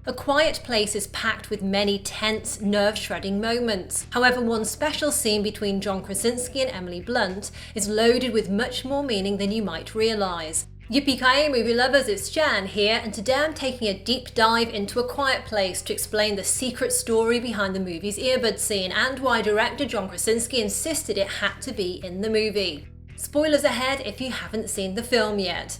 A Quiet Place is packed with many tense, nerve-shredding moments. However, one special scene between John Krasinski and Emily Blunt is loaded with much more meaning than you might realise. Yippee-ki-yay movie lovers, it's Jan here, and today I'm taking a deep dive into A Quiet Place to explain the secret story behind the movie's earbud scene and why director John Krasinski insisted it had to be in the movie. Spoilers ahead if you haven't seen the film yet.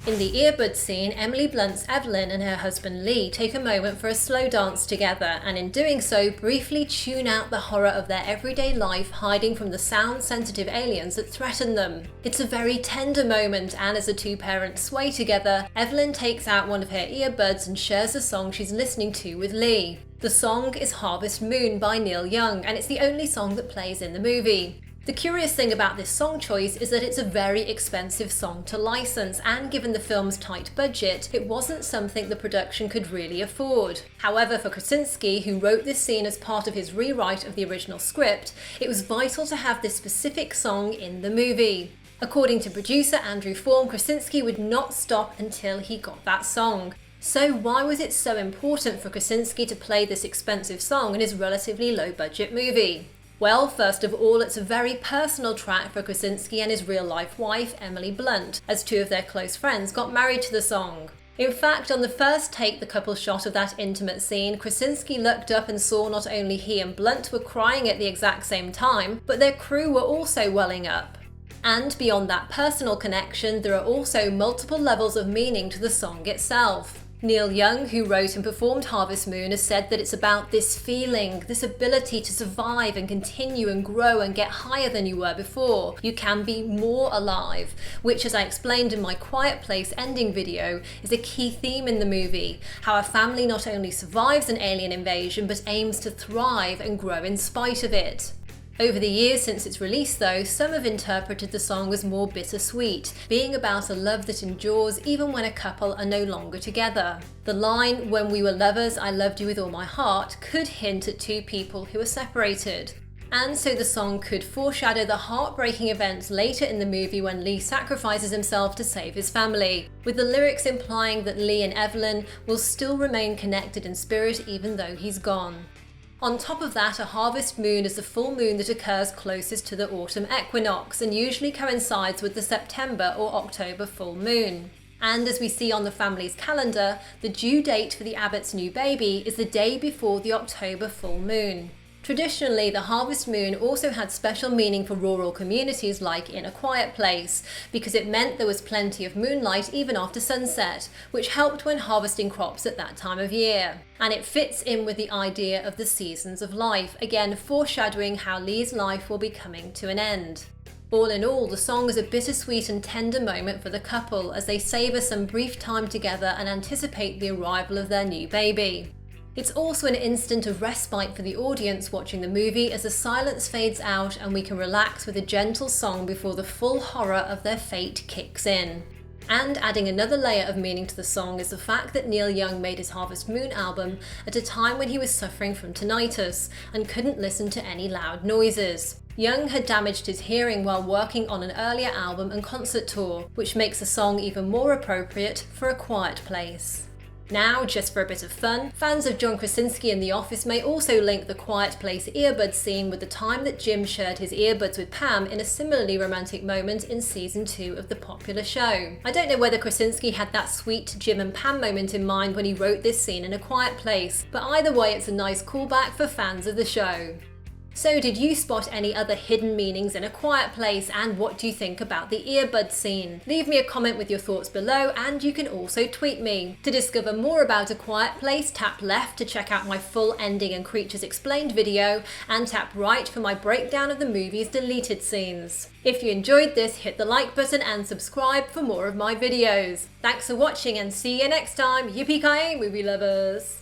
In the earbud scene, Emily Blunt's Evelyn and her husband Lee take a moment for a slow dance together, and in doing so briefly tune out the horror of their everyday life hiding from the sound-sensitive aliens that threaten them. It's a very tender moment, and as the two parents sway together, Evelyn takes out one of her earbuds and shares the song she's listening to with Lee. The song is Harvest Moon by Neil Young, and it's the only song that plays in the movie. The curious thing about this song choice is that it's a very expensive song to license, and given the film's tight budget, it wasn't something the production could really afford. However, for Krasinski, who wrote this scene as part of his rewrite of the original script, it was vital to have this specific song in the movie. According to producer Andrew Form, Krasinski would not stop until he got that song. So why was it so important for Krasinski to play this expensive song in his relatively low-budget movie? Well, first of all, it's a very personal track for Krasinski and his real-life wife, Emily Blunt, as two of their close friends got married to the song. In fact, on the first take the couple shot of that intimate scene, Krasinski looked up and saw not only he and Blunt were crying at the exact same time, but their crew were also welling up. And beyond that personal connection, there are also multiple levels of meaning to the song itself. Neil Young, who wrote and performed Harvest Moon, has said that it's about this feeling, this ability to survive and continue and grow and get higher than you were before. You can be more alive, which, as I explained in my Quiet Place ending video, is a key theme in the movie. How a family not only survives an alien invasion, but aims to thrive and grow in spite of it. Over the years since its release though, some have interpreted the song as more bittersweet, being about a love that endures even when a couple are no longer together. The line, "When we were lovers, I loved you with all my heart," could hint at two people who are separated. And so the song could foreshadow the heartbreaking events later in the movie when Lee sacrifices himself to save his family, with the lyrics implying that Lee and Evelyn will still remain connected in spirit even though he's gone. On top of that, a harvest moon is the full moon that occurs closest to the autumn equinox and usually coincides with the September or October full moon. And as we see on the family's calendar, the due date for the Abbott's new baby is the day before the October full moon. Traditionally, the harvest moon also had special meaning for rural communities like in A Quiet Place, because it meant there was plenty of moonlight even after sunset, which helped when harvesting crops at that time of year. And it fits in with the idea of the seasons of life, again foreshadowing how Lee's life will be coming to an end. All in all, the song is a bittersweet and tender moment for the couple as they savour some brief time together and anticipate the arrival of their new baby. It's also an instant of respite for the audience watching the movie as the silence fades out and we can relax with a gentle song before the full horror of their fate kicks in. And adding another layer of meaning to the song is the fact that Neil Young made his Harvest Moon album at a time when he was suffering from tinnitus and couldn't listen to any loud noises. Young had damaged his hearing while working on an earlier album and concert tour, which makes the song even more appropriate for A Quiet Place. Now, just for a bit of fun, fans of John Krasinski in The Office may also link the Quiet Place earbud scene with the time that Jim shared his earbuds with Pam in a similarly romantic moment in season 2 of the popular show. I don't know whether Krasinski had that sweet Jim and Pam moment in mind when he wrote this scene in A Quiet Place, but either way it's a nice callback for fans of the show. So did you spot any other hidden meanings in A Quiet Place, and what do you think about the earbud scene? Leave me a comment with your thoughts below, and you can also tweet me. To discover more about A Quiet Place, tap left to check out my full ending and creatures explained video, and tap right for my breakdown of the movie's deleted scenes. If you enjoyed this, hit the like button and subscribe for more of my videos. Thanks for watching and see you next time. Yippee-ki-yay, movie lovers!